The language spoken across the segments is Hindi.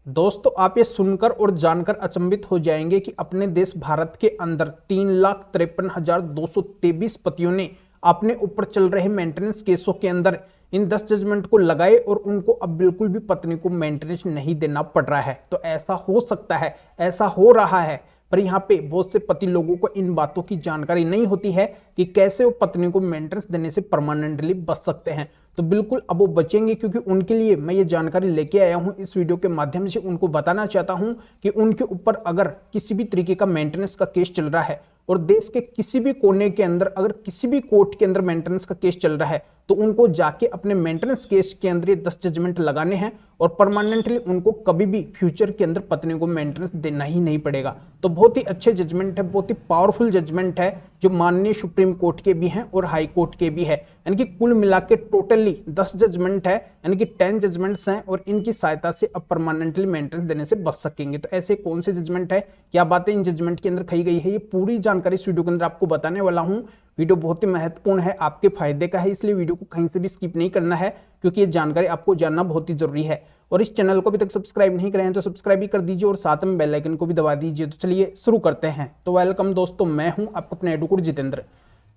दोस्तों आप ये सुनकर और जानकर अचंभित हो जाएंगे कि अपने देश भारत के अंदर 3,53,223 पतियों ने अपने ऊपर चल रहे मेंटेनेंस केसों के अंदर इन 10 जजमेंट को लगाए और उनको अब बिल्कुल भी पत्नी को मेंटेनेंस नहीं देना पड़ रहा है। तो ऐसा हो सकता है, ऐसा हो रहा है, पर यहाँ पे बहुत से पति लोगों को इन बातों की जानकारी नहीं होती है कि कैसे वो पत्नी को मेंटेनेंस देने से परमानेंटली बच सकते हैं। तो बिल्कुल अब वो बचेंगे, क्योंकि उनके लिए मैं ये जानकारी लेके आया हूँ। इस वीडियो के माध्यम से उनको बताना चाहता हूँ कि उनके ऊपर अगर किसी भी तरीके का मेंटेनेंस का केस चल रहा है और देश के किसी भी कोने के अंदर अगर किसी भी कोर्ट के अंदर मेंटेनेंस का केस चल रहा है तो उनको जाके अपने मेंटेनेंस केस के अंदर ये 10 जजमेंट लगाने हैं और परमानेंटली उनको कभी भी फ्यूचर के अंदर पत्नी को मेंटेनेंस देना ही नहीं पड़ेगा। तो बहुत ही अच्छे जजमेंट है, बहुत ही पावरफुल जजमेंट है, जो माननीय सुप्रीम कोर्ट के भी हैं और हाई कोर्ट के भी है। यानी कि कुल मिला के टोटली 10 जजमेंट है, यानी कि 10 जजमेंट्स हैं और इनकी सहायता से अब परमानेंटली मेंटेनेंस देने से बच सकेंगे। तो ऐसे कौन से जजमेंट है, क्या बातें इन जजमेंट के अंदर कही गई है, ये पूरी जानकारी इस वीडियो के अंदर आपको बताने वाला हूं। वीडियो बहुत ही महत्वपूर्ण है, आपके फायदे का है, इसलिए वीडियो को कहीं से भी स्किप नहीं करना है, क्योंकि ये जानकारी आपको जानना बहुत ही जरूरी है। और इस चैनल को अभी तक सब्सक्राइब नहीं करे हैं तो सब्सक्राइब भी कर दीजिए और साथ में बेल आइकन को भी दबा दीजिए। तो चलिए शुरू करते हैं। तो वेलकम दोस्तों, मैं हूं आपका अपना एडवोकेट जितेंद्र।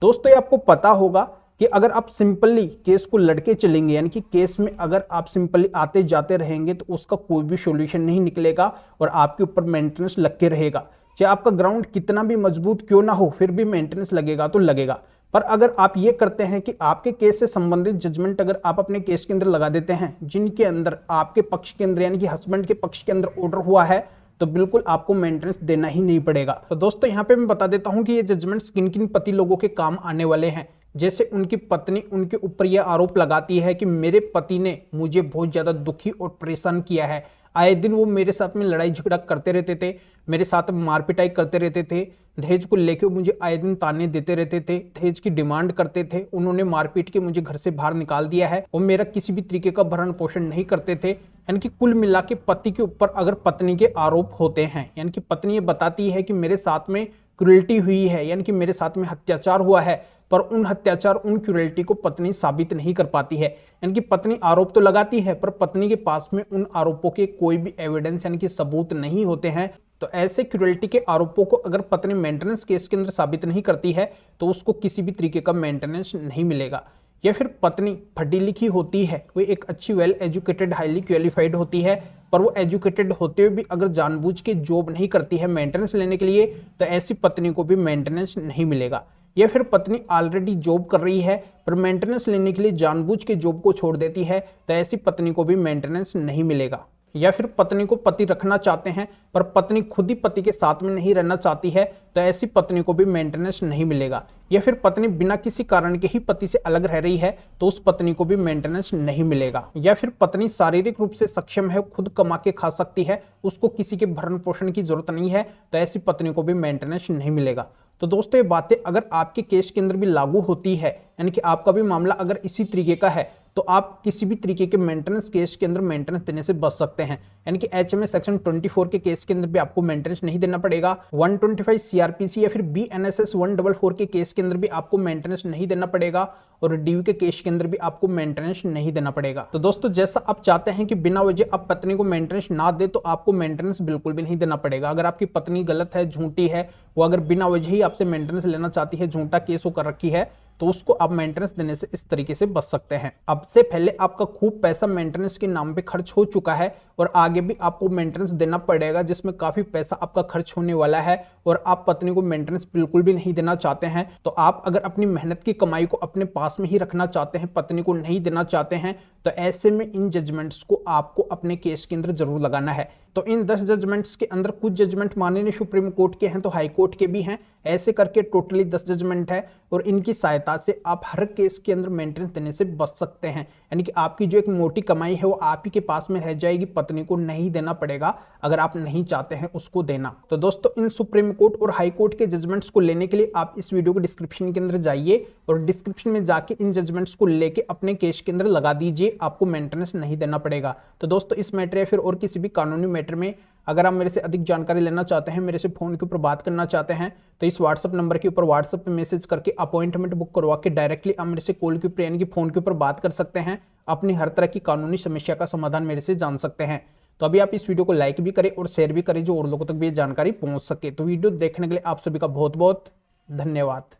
दोस्तों ये आपको पता होगा कि अगर आप सिंपली केस को लड़के चलेंगे, यानी कि केस में अगर आप सिंपली आते जाते रहेंगे तो उसका कोई भी सॉल्यूशन नहीं निकलेगा और आपके ऊपर मेंटेनेंस लग के रहेगा। चाहे आपका ग्राउंड कितना भी मजबूत क्यों ना हो, फिर भी मेंटेनेंस लगेगा तो लगेगा। पर अगर आप ये करते हैं कि आपके केस से संबंधित जजमेंट अगर आप अपने केस के अंदर लगा देते हैं जिनके अंदर आपके पक्ष के अंदर यानी कि हस्बैंड के पक्ष के अंदर ऑर्डर हुआ है, तो बिल्कुल आपको मेंटेनेंस देना ही नहीं पड़ेगा। तो दोस्तों यहाँ पे मैं बता देता हूँ कि ये जजमेंट्स किन किन पति लोगों के काम आने वाले हैं। जैसे उनकी पत्नी उनके ऊपर यह आरोप लगाती है कि मेरे पति ने मुझे बहुत ज्यादा दुखी और परेशान किया है, आए दिन वो मेरे साथ में लड़ाई झगड़ा करते रहते थे, मेरे साथ में मार पिटाई करते रहते थे, दहेज को लेकर मुझे आए दिन ताने देते रहते थे, दहेज की डिमांड करते थे, उन्होंने मारपीट के मुझे घर से बाहर निकाल दिया है और मेरा किसी भी तरीके का भरण पोषण नहीं करते थे। यानी कि कुल मिला के पति के ऊपर अगर पत्नी के आरोप होते हैं, यानी कि पत्नी ये बताती है कि मेरे साथ में क्रूरल्टी हुई है, यानी कि मेरे साथ में अत्याचार हुआ है, पर उन अत्याचार उन क्रूरल्टी को पत्नी साबित नहीं कर पाती है। यानी कि पत्नी आरोप तो लगाती है पर पत्नी के पास में उन आरोपों के कोई भी एविडेंस यानी कि सबूत नहीं होते हैं। तो ऐसे क्रूरल्टी के आरोपों को अगर पत्नी मेंटेनेंस केस के अंदर साबित नहीं करती है तो उसको किसी भी तरीके का मेंटेनेंस नहीं मिलेगा। या फिर पत्नी पढ़ी लिखी होती है, वो एक अच्छी वेल एजुकेटेड हाईली क्वालिफाइड होती है, पर वो एजुकेटेड होते हुए भी अगर जानबूझ के जॉब नहीं करती है मेंटेनेंस लेने के लिए, तो ऐसी पत्नी को भी मेंटेनेंस नहीं मिलेगा। या फिर पत्नी ऑलरेडी जॉब कर रही है पर मेंटेनेंस लेने के लिए जानबूझ के जॉब को छोड़ देती है, तो ऐसी पत्नी को भी मेंटेनेंस नहीं मिलेगा। या फिर पत्नी को पति रखना चाहते हैं पर पत्नी खुद ही पति के साथ में नहीं रहना चाहती है, तो ऐसी पत्नी को भी मेंटेनेंस नहीं मिलेगा। या फिर पत्नी बिना किसी कारण के ही पति से अलग रह रही है तो उस पत्नी को भी मेंटेनेंस नहीं मिलेगा। या फिर पत्नी शारीरिक रूप से सक्षम है, खुद कमा के खा सकती है, उसको किसी के भरण पोषण की जरूरत नहीं है, तो ऐसी पत्नी को भी मेंटेनेंस नहीं मिलेगा। तो दोस्तों ये बातें अगर आपके केस के अंदर भी लागू होती है, यानी कि आपका भी मामला अगर इसी तरीके का है, तो आप किसी भी तरीके के मेंटेनेंस केस के अंदर मेंटेनेंस देने से बच सकते हैं। यानी कि एचएमए सेक्शन 24 के केस के अंदर भी आपको मेंटेनेंस नहीं देना पड़ेगा, 125 सीआरपीसी या फिर बीएनएसएस 144 के केस के अंदर भी आपको मेंटेनेंस नहीं देना पड़ेगा और डीयू के केस के अंदर भी आपको मेंटेनेंस नहीं देना पड़ेगा। तो दोस्तों जैसा आप चाहते हैं कि बिना वजह आप पत्नी को मेंटेनेंस ना दे, तो आपको मेंटेनेंस बिल्कुल भी नहीं देना पड़ेगा। अगर आपकी पत्नी गलत है, झूठी है, वो अगर बिना वजह ही आपसे मेंटेनेंस लेना चाहती है, झूठा केस वो कर रखी है, तो उसको आप मेंटेनेंस देने से इस तरीके से बच सकते हैं। अब से पहले आपका खूब पैसा मेंटेनेंस के नाम पे खर्च हो चुका है और आगे भी आपको मेंटेनेंस देना पड़ेगा, जिसमें काफी पैसा आपका खर्च होने वाला है और आप पत्नी को मेंटेनेंस बिल्कुल भी नहीं देना चाहते हैं। तो आप अगर अपनी मेहनत की कमाई को अपने पास में ही रखना चाहते हैं, पत्नी को नहीं देना चाहते हैं, तो ऐसे में इन जजमेंट्स को आपको अपने केस के अंदर जरूर लगाना है। तो इन 10 जजमेंट्स के अंदर कुछ जजमेंट माननीय सुप्रीम कोर्ट के हैं तो हाई कोर्ट के भी हैं, ऐसे करके टोटली 10 जजमेंट है और इनकी सहायता से आप हर केस के अंदर मेंटेनेंस देने से बच सकते हैं। यानी कि आपकी जो एक मोटी कमाई है वो आप ही के पास में रह जाएगी, पत्नी को नहीं देना पड़ेगा अगर आप नहीं चाहते हैं उसको देना। तो दोस्तों इन सुप्रीम कोर्ट और हाई कोर्ट के जजमेंट्स को लेने के लिए आप इस वीडियो को डिस्क्रिप्शन के अंदर जाइए और डिस्क्रिप्शन में जाके इन जजमेंट्स को लेके अपने केस के अंदर लगा दीजिए, आपको मेंटेनेंस नहीं देना पड़ेगा। तो दोस्तों इस मैटर या फिर और किसी भी कानूनी मैटर में अगर आप मेरे से अधिक जानकारी लेना चाहते हैं, मेरे से फोन के ऊपर बात करना चाहते हैं, तो इस व्हाट्सएप नंबर के ऊपर व्हाट्सएप पे मैसेज करके अपॉइंटमेंट बुक करवा के डायरेक्टली आप मेरे से कॉल के ऊपर यानी कि फोन के ऊपर बात कर सकते हैं, अपनी हर तरह की कानूनी समस्या का समाधान मेरे से जान सकते हैं। तो अभी आप इस वीडियो को लाइक भी करें और शेयर भी करें, जो और लोगों तक भी ये जानकारी पहुंच सके। तो वीडियो देखने के लिए आप सभी का बहुत बहुत धन्यवाद।